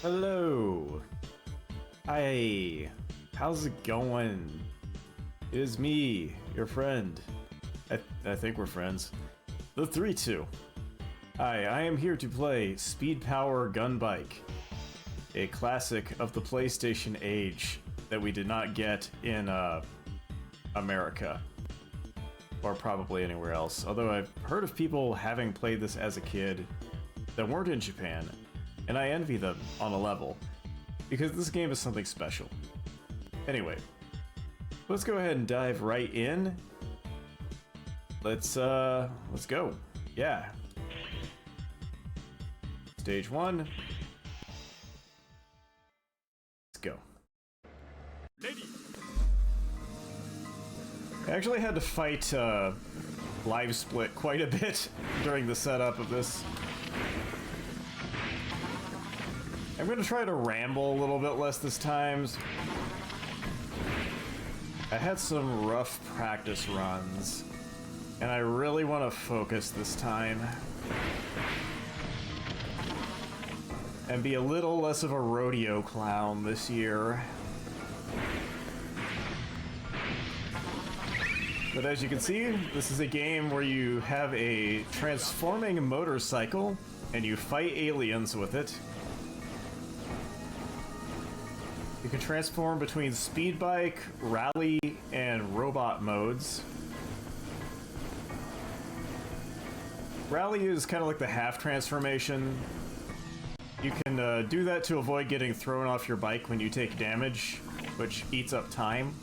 Hello. Hi. How's it going? It is me, your friend. I think we're friends. The ThreeTwo. Hi, I am here to play Speed Power Gunbike, a classic of the PlayStation age that we did not get in America. Or probably anywhere else. Although I've heard of people having played this as a kid that weren't in Japan, and I envy them on a level, because this game is something special. Anyway, let's go ahead and dive right in. Let's go. Yeah. Stage 1. Let's go. Ready. I actually had to fight live split quite a bit during the setup of this. I'm going to try to ramble a little bit less this time. I had some rough practice runs, and I really want to focus this time. And be a little less of a rodeo clown this year. But as you can see, this is a game where you have a transforming motorcycle, and you fight aliens with it. You can transform between speed bike, rally, and robot modes. Rally is kind of like the half transformation. You can do that to avoid getting thrown off your bike when you take damage, which eats up time.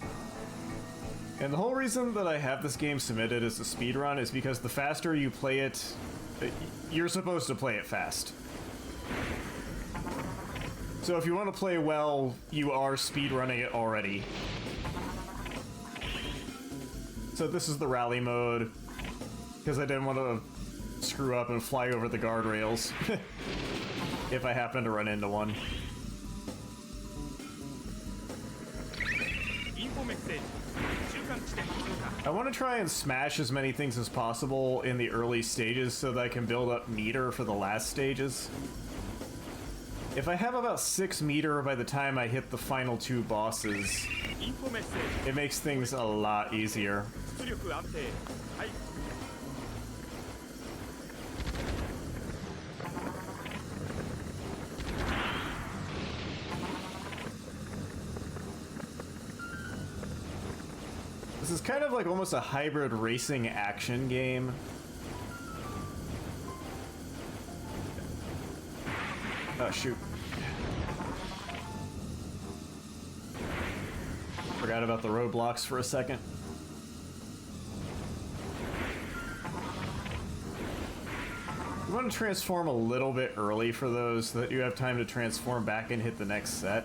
And the whole reason that I have this game submitted as a speedrun is because the faster you play it, you're supposed to play it fast. So if you want to play well, you are speedrunning it already. So this is the rally mode, because I didn't want to screw up and fly over the guardrails if I happen to run into one. I want to try and smash as many things as possible in the early stages so that I can build up meter for the last stages. If I have about 6 meter by the time I hit the final 2 bosses, it makes things a lot easier. This is kind of like almost a hybrid racing action game. Oh, shoot. Forgot about the roadblocks for a second. You want to transform a little bit early for those so that you have time to transform back and hit the next set.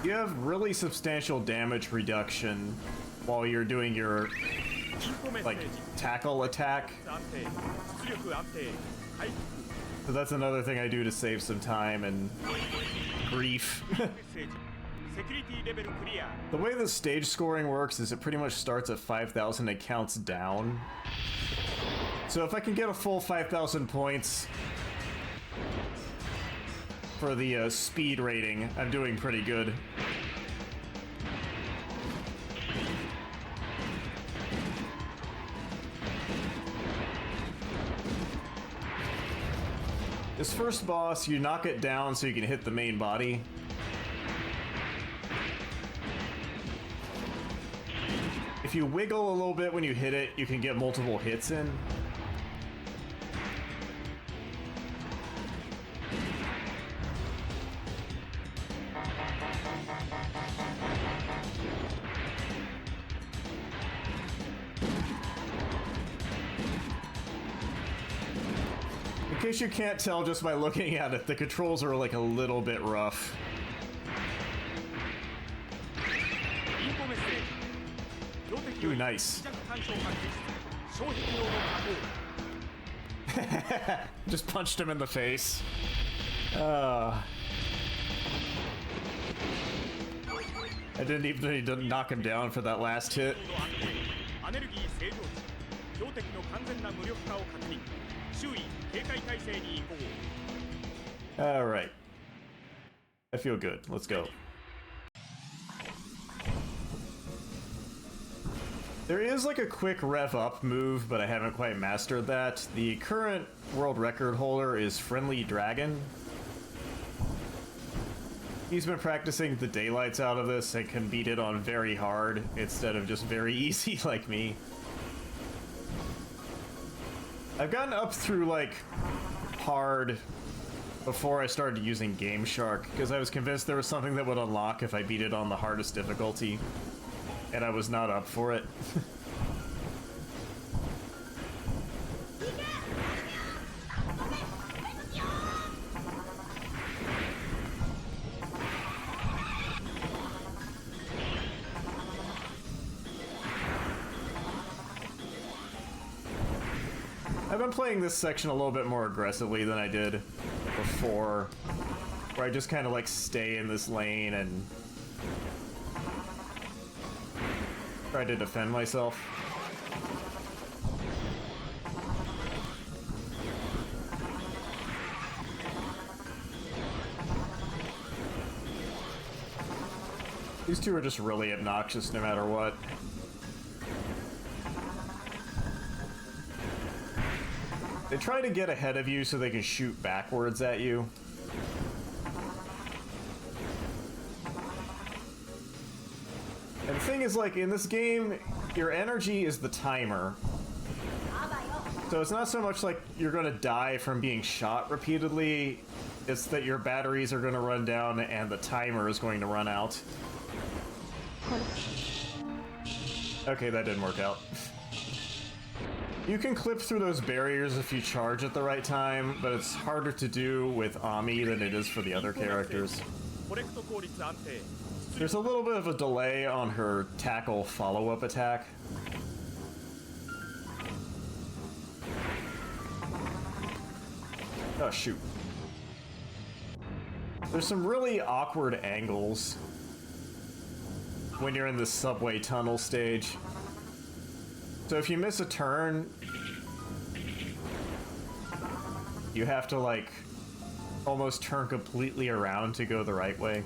You have really substantial damage reduction while you're doing your, like, tackle attack. So that's another thing I do to save some time and grief. The way the stage scoring works is it pretty much starts at 5,000 and counts down. So if I can get a full 5,000 points for the speed rating, I'm doing pretty good. This first boss, you knock it down so you can hit the main body. If you wiggle a little bit when you hit it, you can get multiple hits in. In case you can't tell just by looking at it, the controls are like a little bit rough. Ooh, nice. Just punched him in the face. I didn't even need to knock him down for that last hit. 標的の完全な無力化を確認。周囲警戒態勢に移行。 Alright. I feel good. Let's go. There is like a quick rev up move, but I haven't quite mastered that. The current world record holder is Friendly Dragon. He's been practicing the daylights out of this and can beat it on very hard instead of just very easy like me. I've gotten up through like hard before I started using Game Shark because I was convinced there was something that would unlock if I beat it on the hardest difficulty. And I was not up for it. I've been playing this section a little bit more aggressively than I did before, where I just kind of like stay in this lane and try to defend myself. These two are just really obnoxious no matter what. They try to get ahead of you so they can shoot backwards at you. And the thing is, like, in this game, your energy is the timer. So it's not so much like you're gonna die from being shot repeatedly, it's that your batteries are gonna run down and the timer is going to run out. Okay, that didn't work out. You can clip through those barriers if you charge at the right time, but it's harder to do with Ami than it is for the other characters. There's a little bit of a delay on her tackle follow-up attack. Oh, shoot. There's some really awkward angles when you're in the subway tunnel stage. So if you miss a turn, you have to, like, almost turn completely around to go the right way.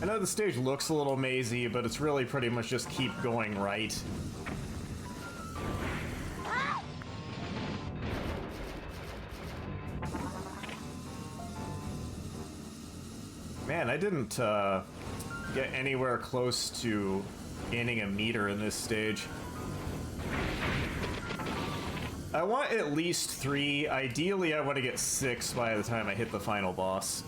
I know the stage looks a little mazy, but it's really pretty much just keep going right. Man, I didn't get anywhere close to gaining a meter in this stage. I want at least 3. Ideally, I want to get 6 by the time I hit the final boss.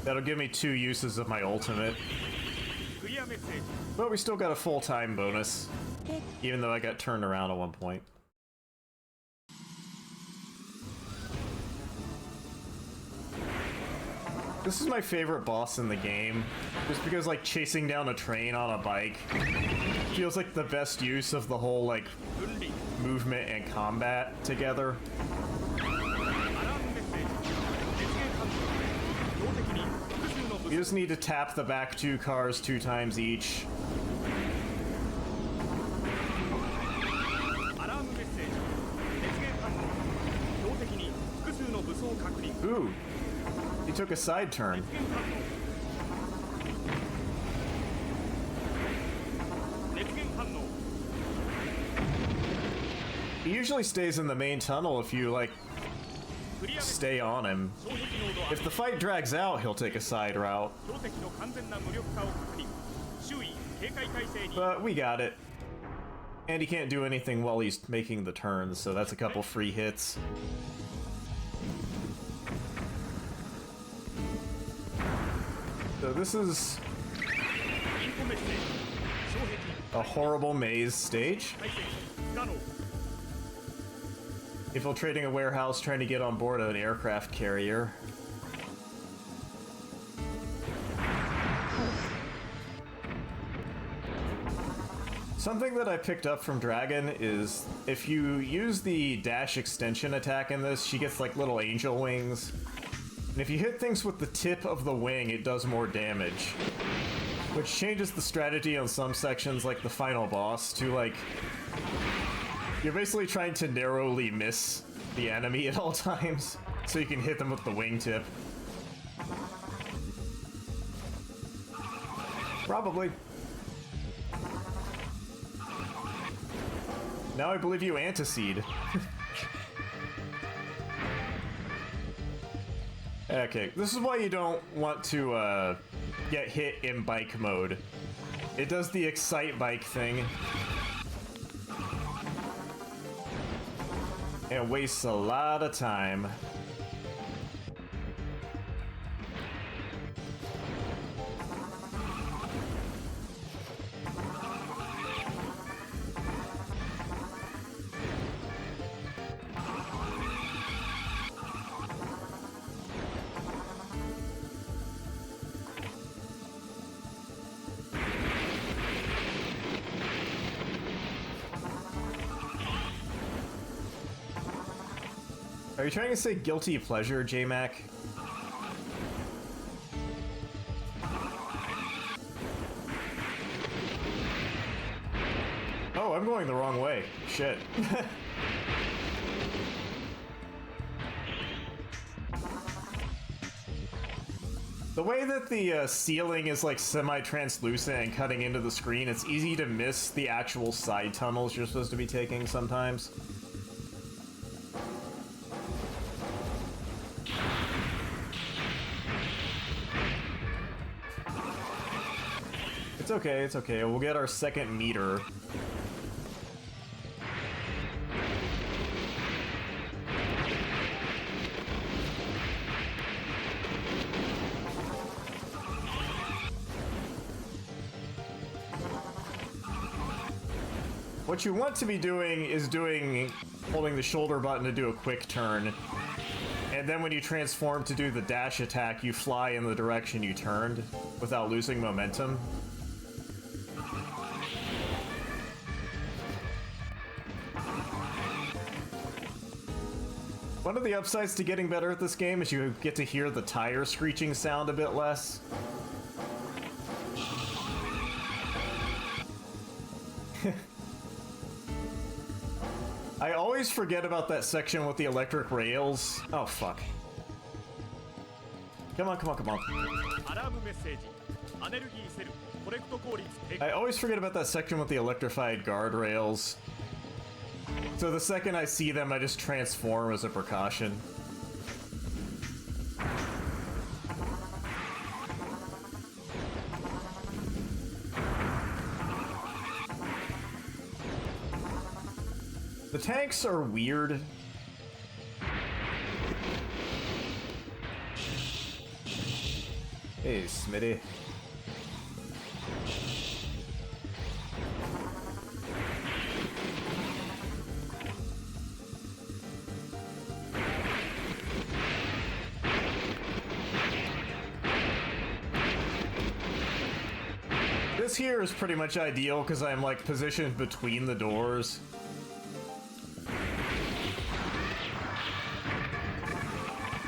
That'll give me 2 uses of my ultimate. But we still got a full time bonus, even though I got turned around at one point. This is my favorite boss in the game, just because, like, chasing down a train on a bike feels like the best use of the whole, like, movement and combat together. You just need to tap the back 2 cars 2 times each. Ooh, he took a side turn. He usually stays in the main tunnel if you, like, stay on him. If the fight drags out, he'll take a side route. But we got it. And he can't do anything while he's making the turns, so that's a couple free hits. So this is a horrible maze stage. Infiltrating a warehouse, trying to get on board an aircraft carrier. Something that I picked up from Dragon is if you use the dash extension attack in this, she gets like little angel wings. And if you hit things with the tip of the wing, it does more damage. Which changes the strategy on some sections, like the final boss, to like... You're basically trying to narrowly miss the enemy at all times, so you can hit them with the wingtip. Probably. Now I believe you Antacede. Okay, this is why you don't want to get hit in bike mode. It does the excite bike thing. It wastes a lot of time. Are you trying to say guilty pleasure, J-Mac? Oh, I'm going the wrong way. Shit. The way that the ceiling is like semi-translucent and cutting into the screen, it's easy to miss the actual side tunnels you're supposed to be taking sometimes. It's okay, it's okay. We'll get our second meter. What you want to be doing is holding the shoulder button to do a quick turn. And then when you transform to do the dash attack, you fly in the direction you turned without losing momentum. One of the upsides to getting better at this game is you get to hear the tire screeching sound a bit less. I always forget about that section with the electric rails. Oh, fuck. Come on, come on, come on. I always forget about that section with the electrified guardrails. So the second I see them, I just transform as a precaution. The tanks are weird. Hey, Smitty. This here is pretty much ideal because I'm like positioned between the doors.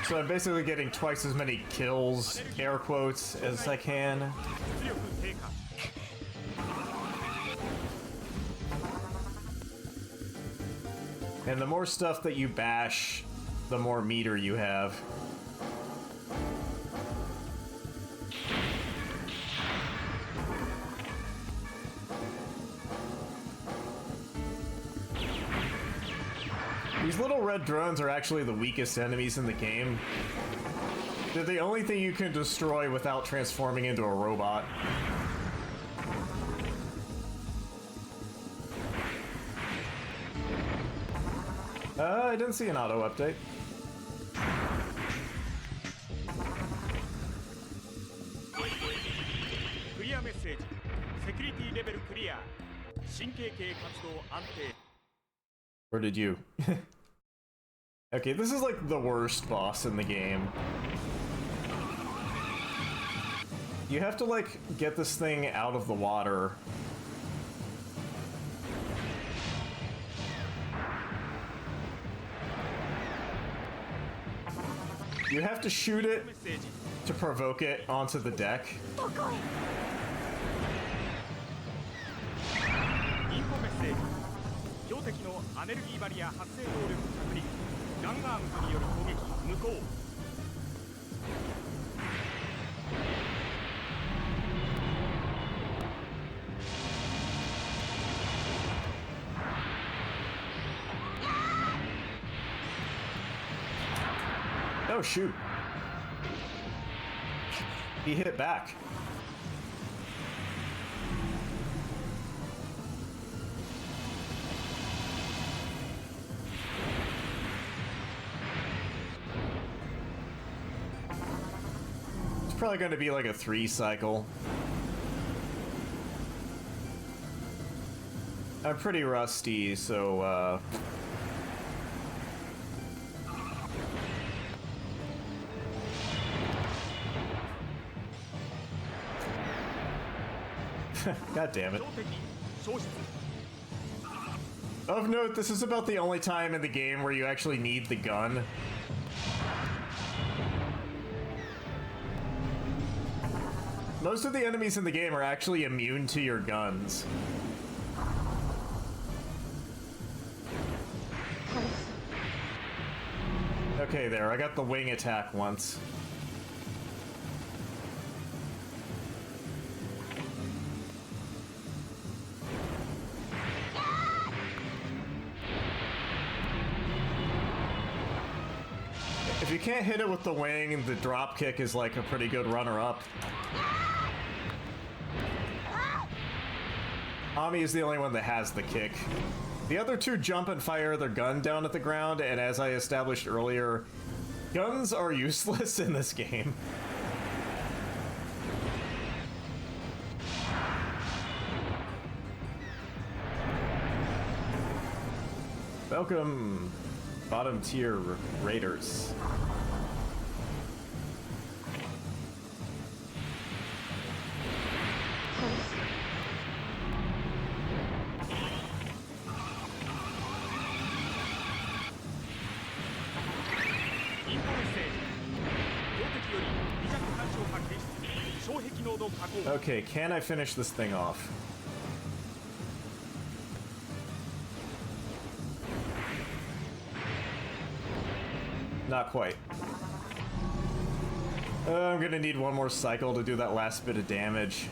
So I'm basically getting twice as many kills, air quotes, as I can. And the more stuff that you bash, the more meter you have. These little red drones are actually the weakest enemies in the game. They're the only thing you can destroy without transforming into a robot. I didn't see an auto update. Clear message. Security level clear. 神経系活動安定. Or did you? Okay, this is like the worst boss in the game. You have to like get this thing out of the water. You have to shoot it to provoke it onto the deck. インフォメッセージ標的のアネルギーバリア発生能力確認ガンアームズによる攻撃無効 Oh shoot. He hit back. It's probably going to be like a 3 cycle. I'm pretty rusty, so God damn it. Of note, this is about the only time in the game where you actually need the gun. Most of the enemies in the game are actually immune to your guns. Okay, there, I got the wing attack once. If you can't hit it with the wing, the drop kick is like a pretty good runner-up. Ami is the only one that has the kick. The other two jump and fire their gun down at the ground, and as I established earlier, guns are useless in this game. Welcome, bottom tier raiders. Okay, can I finish this thing off? Not quite. I'm gonna need one more cycle to do that last bit of damage.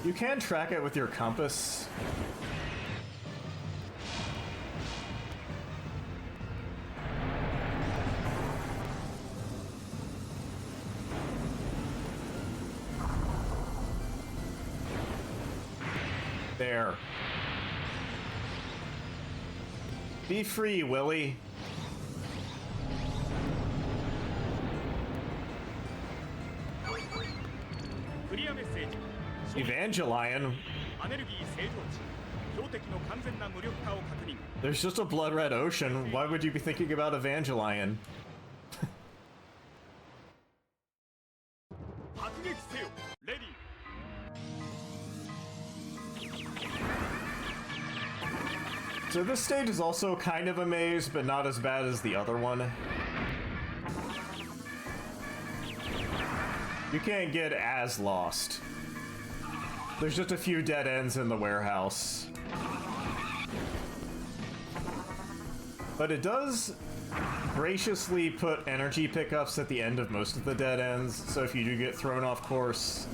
You can track it with your compass. There. Be free, Willie. Evangelion? There's just a blood red ocean. Why would you be thinking about Evangelion? So this stage is also kind of a maze, but not as bad as the other one. You can't get as lost. There's just a few dead ends in the warehouse. But it does graciously put energy pickups at the end of most of the dead ends, so if you do get thrown off course,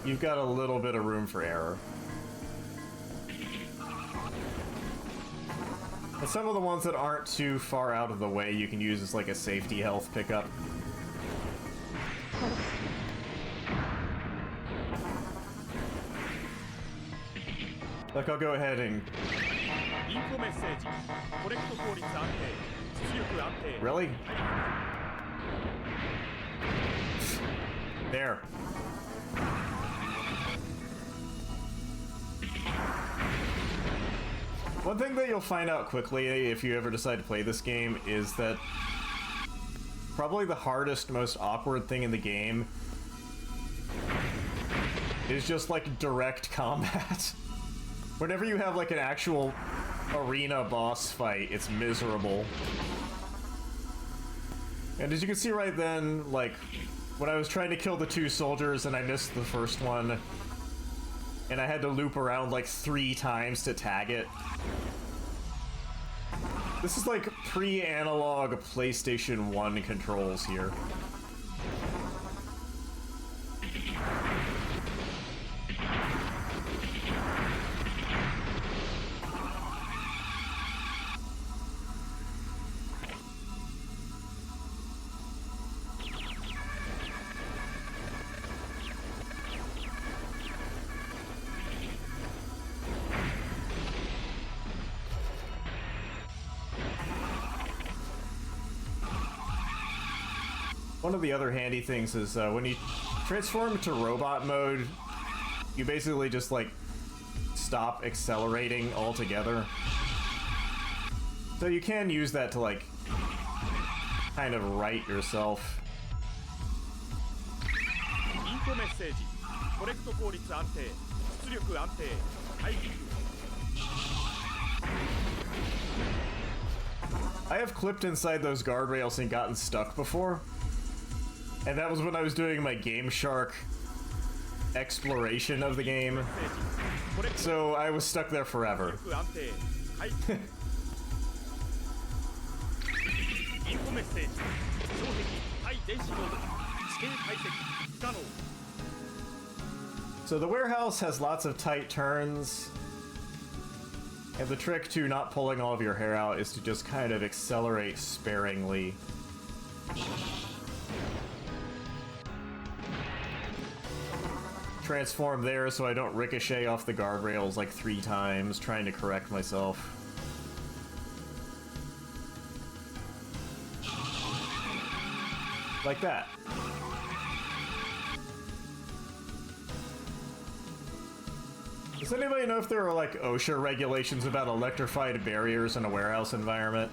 you've got a little bit of room for error. And some of the ones that aren't too far out of the way you can use as like a safety health pickup. Like, I'll go ahead and... Really? There. One thing that you'll find out quickly if you ever decide to play this game is that probably the hardest, most awkward thing in the game is just like direct combat. Whenever you have like an actual arena boss fight. It's miserable. And as you can see right then, like, when I was trying to kill the 2 soldiers and I missed the first one, and I had to loop around like 3 times to tag it. This is like pre-analog PlayStation 1 controls here. One of the other handy things is when you transform to robot mode, you basically just like stop accelerating altogether. So you can use that to like kind of right yourself. Info message. Correct 効率安定。出力安定。排気。I have clipped inside those guardrails and gotten stuck before. And that was when I was doing my Game Shark exploration of the game. So I was stuck there forever. So the warehouse has lots of tight turns. And the trick to not pulling all of your hair out is to just kind of accelerate sparingly. Transform there so I don't ricochet off the guardrails like 3 times, trying to correct myself. Like that. Does anybody know if there are like OSHA regulations about electrified barriers in a warehouse environment?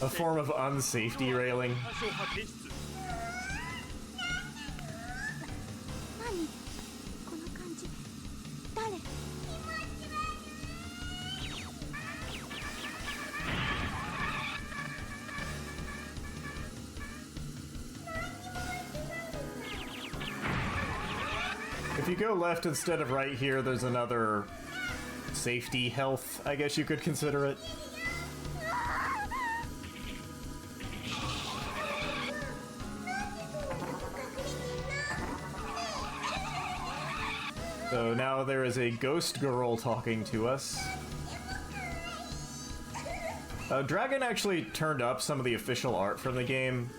A form of unsafety railing. If you go left instead of right here, there's another safety health, I guess you could consider it. So now there is a ghost girl talking to us. Dragon actually turned up some of the official art from the game.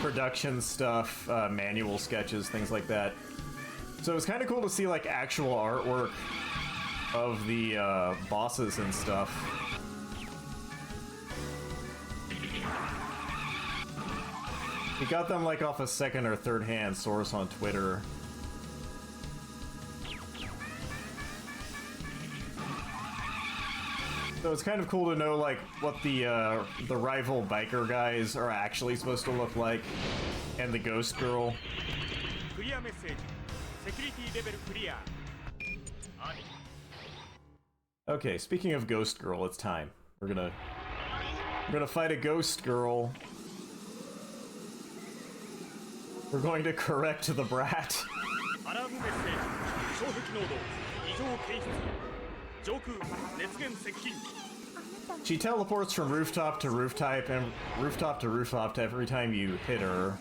Production stuff, manual sketches, things like that. So it was kind of cool to see like actual artwork of the bosses and stuff. We got them like off a second or third hand source on Twitter. So it's kind of cool to know like what the rival biker guys are actually supposed to look like, and the ghost girl. Clear message. Security level clear. Okay, speaking of ghost girl, it's time. We're gonna fight a ghost girl. We're going to correct the brat. Alarm message. 障壁濃度異常検出。上空熱源接近。 She teleports from rooftop to rooftop and rooftop to rooftop every time you hit her.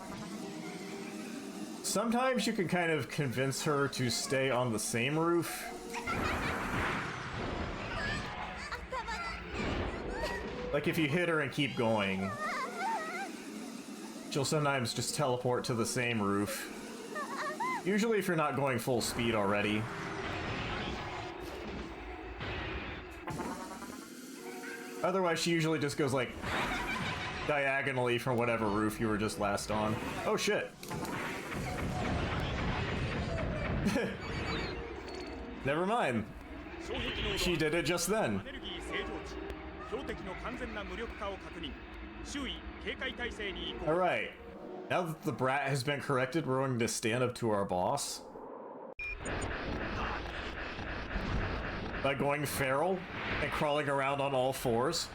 Sometimes you can kind of convince her to stay on the same roof. Like if you hit her and keep going, she'll sometimes just teleport to the same roof. Usually if you're not going full speed already. Otherwise, she usually just goes like diagonally from whatever roof you were just last on. Oh shit. Never mind. She did it just then. Alright. Now that the brat has been corrected, we're going to stand up to our boss. By going feral and crawling around on all fours.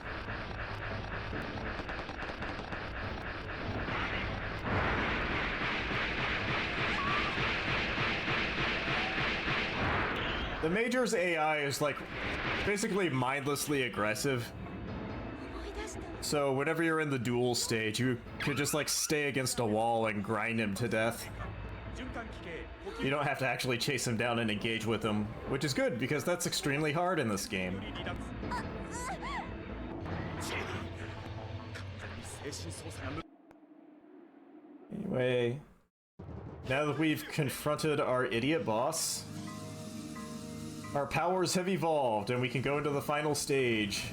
The Major's AI is like basically mindlessly aggressive. So whenever you're in the duel stage, you could just like stay against a wall and grind him to death. You don't have to actually chase him down and engage with him, which is good because that's extremely hard in this game. Anyway, now that we've confronted our idiot boss, our powers have evolved and we can go into the final stage.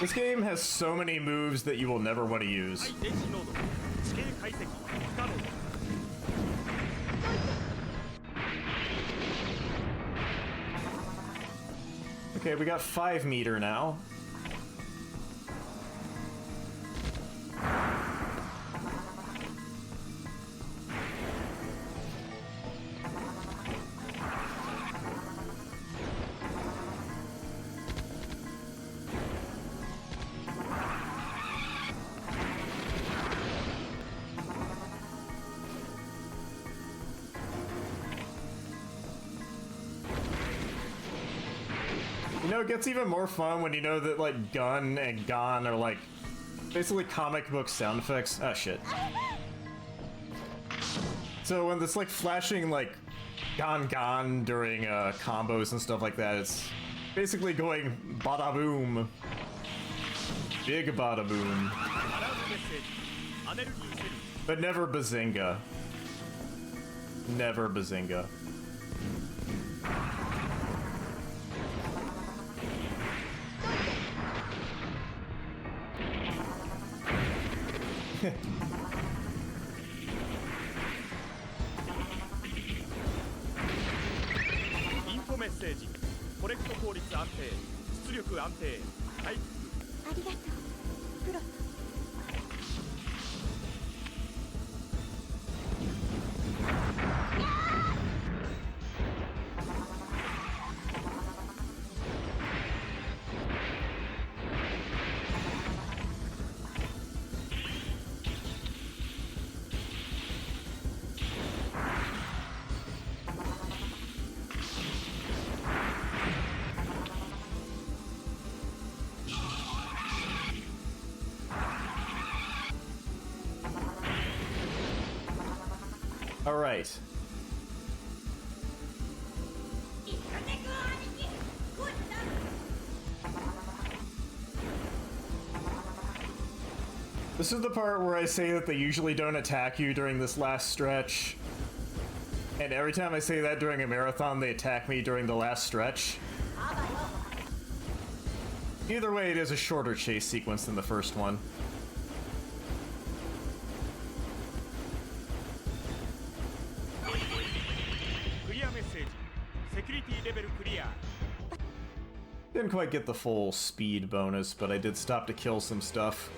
This game has so many moves that you will never want to use. Okay, we got 5 meter now. You know, it gets even more fun when you know that, like, gun and gon are, like, basically comic book sound effects. Ah, shit. So when it's, like, flashing, like, gon during, combos and stuff like that, it's basically going bada boom. Big bada boom. But never bazinga. Never bazinga. Info message. Correct 効率安定。出力安定。回復。ありがとう。プロ。All right. This is the part where I say that they usually don't attack you during this last stretch. And every time I say that during a marathon, they attack me during the last stretch. Either way, it is a shorter chase sequence than the first one. Didn't quite get the full speed bonus, but I did stop to kill some stuff.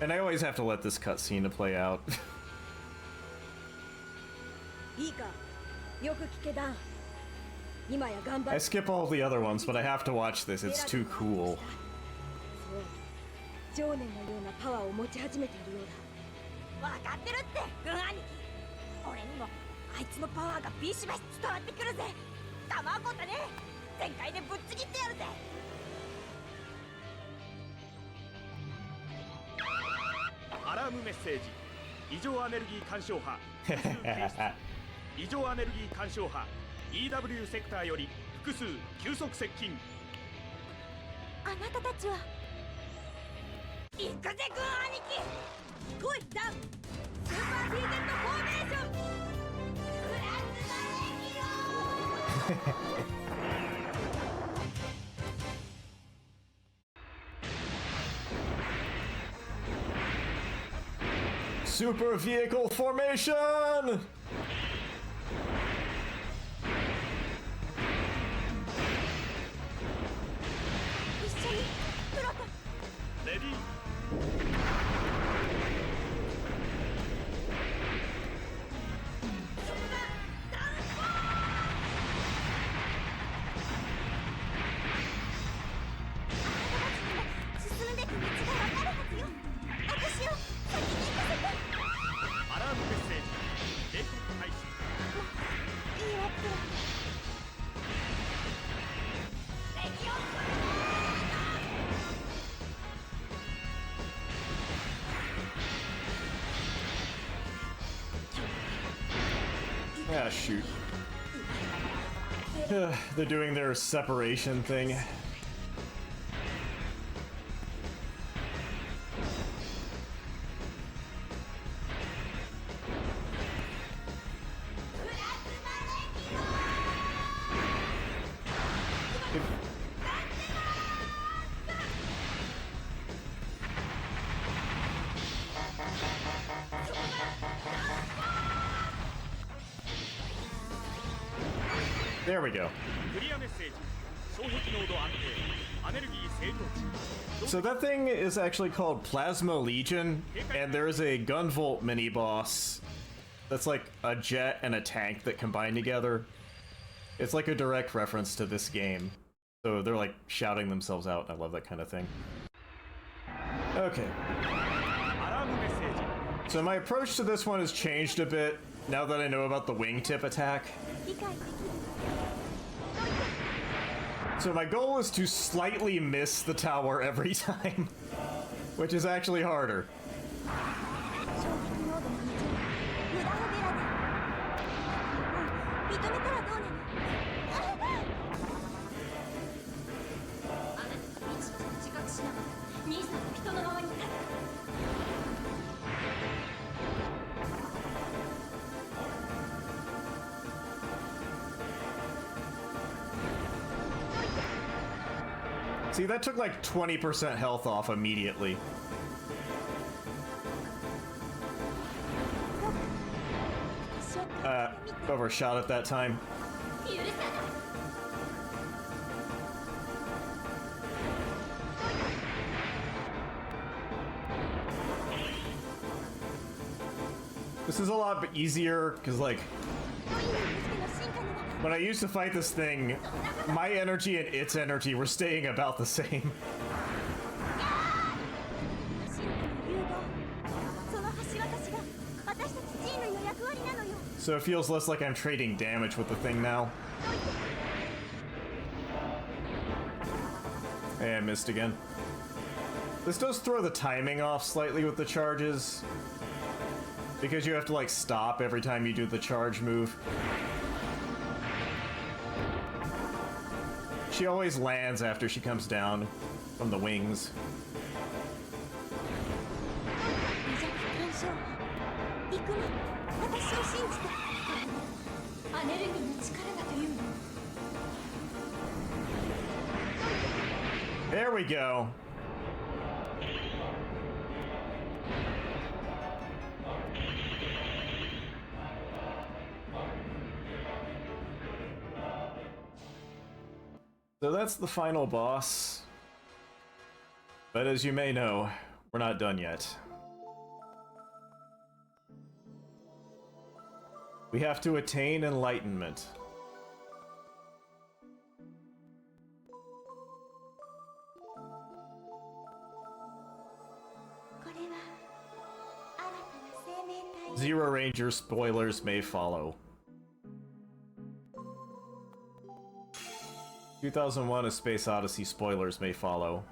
And I always have to let this cutscene to play out. I skip all the other ones, but I have to watch this. It's too cool. Alarm message. 異常アネルギー干渉波複数検出異常アネルギー干渉波 EW セクターより複数急速接近。あなたたちは行くぜ軍兄貴。来いダンスーパーフィーゼットフォーメーションプラズマレギロSuper vehicle formation! 一緒にプロトレディー進むべき道が分かるはずよ。私を先に行かせて。アラームメッセージ警告開始。いいわプロレギオン Ah, shoot. They're doing their separation thing. There we go. クリアメッセージ障壁濃度安定アネルギー正常値。 So that thing is actually called Plasma Legion, and there is a Gunvolt mini boss that's like a jet and a tank that combine together. It's like a direct reference to this game. So they're like shouting themselves out, and I love that kind of thing. Okay. アラームメッセージ So my approach to this one has changed a bit now that I know about the wingtip attack. 理解できる。 So my goal is to slightly miss the tower every time, which is actually harder. 衝撃濃度の道無駄をベラで認めたらどうなの。あなたが未知と自覚しながら兄さんの人の側に立つ。 See, that took like 20% health off immediately. Overshot it that time. 許さない。 This is a lot easier, because like, when I used to fight this thing, my energy and its energy were staying about the same. So it feels less like I'm trading damage with the thing now. Hey, I missed again. This does throw the timing off slightly with the charges, because you have to like stop every time you do the charge move. She always lands after she comes down from the wings. 行くね。私を信じて。アネルギーの力だというの。 There we go. So that's the final boss. But as you may know, we're not done yet. We have to attain enlightenment. Zero Ranger spoilers may follow. 2001: A Space Odyssey spoilers may follow.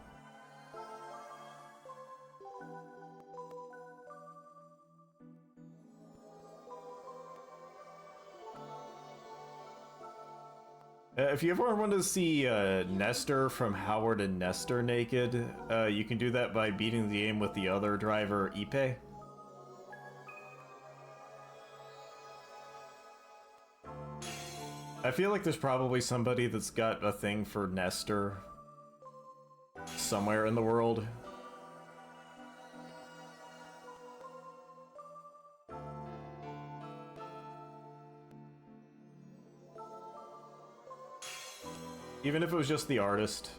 If you ever want to see Nestor from Howard and Nestor naked, you can do that by beating the game with the other driver, Ipe. I feel like there's probably somebody that's got a thing for Nestor somewhere in the world. Even if it was just the artist.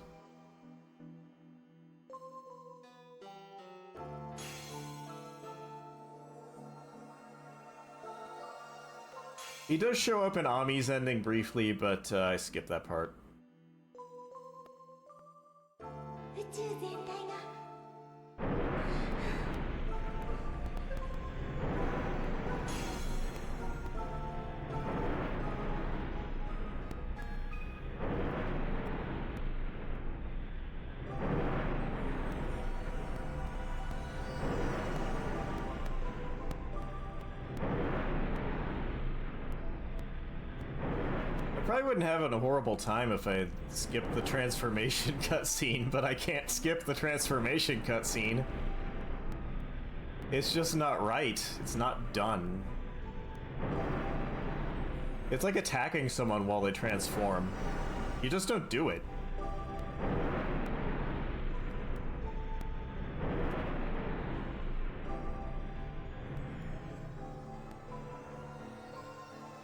He does show up in Ami's ending briefly, but I skipped that part. 宇宙全体が I probably wouldn't have a horrible time if I skipped the transformation cutscene, but I can't skip the transformation cutscene. It's just not right. It's not done. It's like attacking someone while they transform. You just don't do it.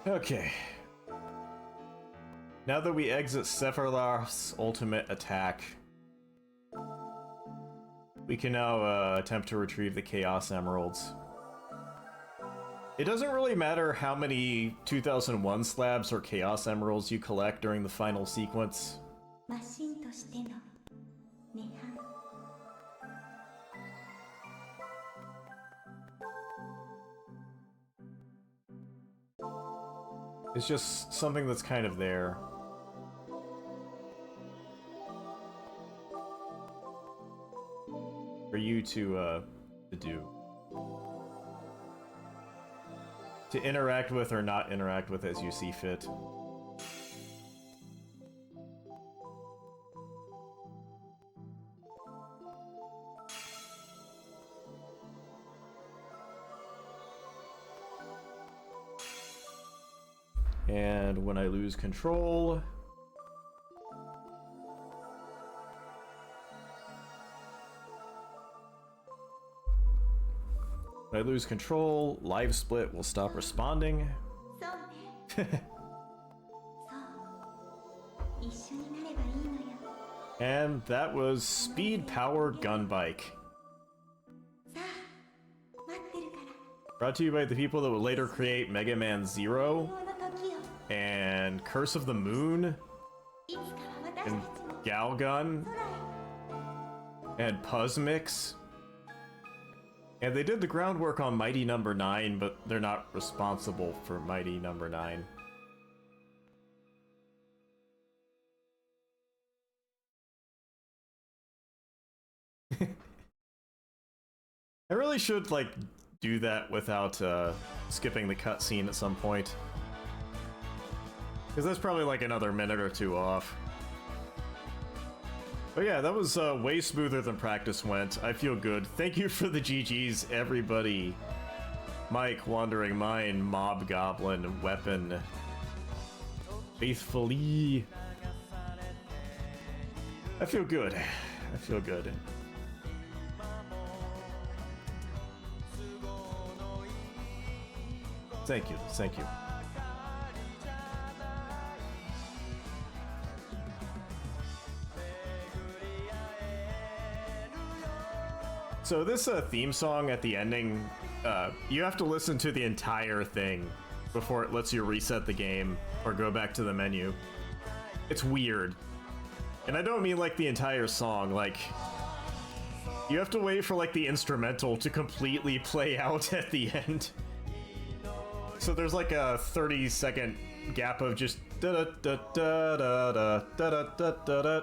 Okay. Now that we exit Sephiroth's ultimate attack, we can now attempt to retrieve the Chaos Emeralds. It doesn't really matter how many 2001 slabs or Chaos Emeralds you collect during the final sequence. マシンとしての涅槃 It's just something that's kind of there. For you to do. To interact with or not interact with as you see fit. And when I lose control... When I lose control, Live Split will stop responding. そうねそう一緒になればいいのよ And that was Speed Powered Gunbike. さあ待ってるから Brought to you by the people that would later create Mega Man Zero 希望の時を and Curse of the Moon いつかは私 and たちも Galgun 空へ and Puzzmix. And they did the groundwork on Mighty Number 9, but they're not responsible for Mighty Number 9. I really should, like, do that without skipping the cutscene at some point. Because that's probably like another minute or two off. But yeah, that was way smoother than practice went. I feel good. Thank you for the GGs, everybody. Mike, Wandering Mind, Mob Goblin, Weapon, Faithfully. I feel good. I feel good. Thank you. Thank you. So this theme song at the ending, you have to listen to the entire thing before it lets you reset the game or go back to the menu. It's weird. And I don't mean like the entire song, like you have to wait for like the instrumental to completely play out at the end. So there's like a 30-second gap of just da da da da da da da da da da.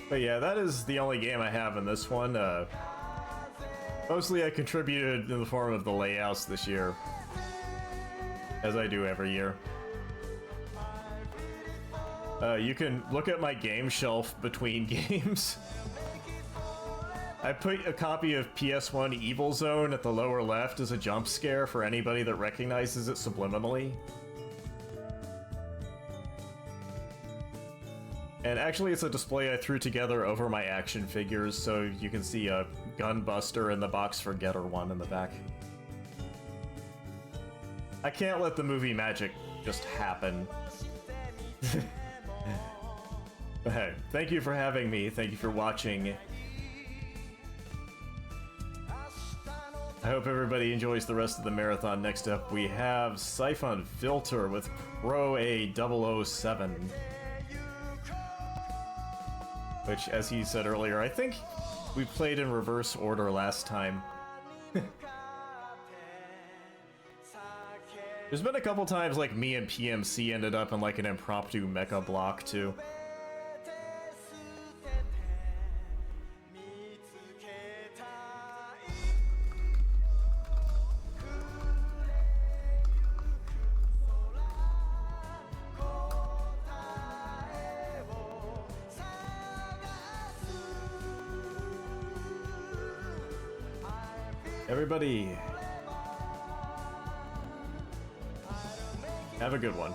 But yeah, that is the only game I have in this one. Mostly I contributed in the form of the layouts this year, as I do every year. You can look at my game shelf between games. I put a copy of PS1 Evil Zone at the lower left as a jump scare for anybody that recognizes it subliminally. And actually it's a display I threw together over my action figures, so you can see a Gunbuster and the Box for Getter one in the back. I can't let the movie magic just happen. But hey, thank you for having me, thank you for watching. I hope everybody enjoys the rest of the marathon. Next up we have Siphon Filter with Pro A 007. Which, as he said earlier, I think we played in reverse order last time. There's been a couple times like me and PMC ended up in like an impromptu mecha block too. Everybody, have a good one.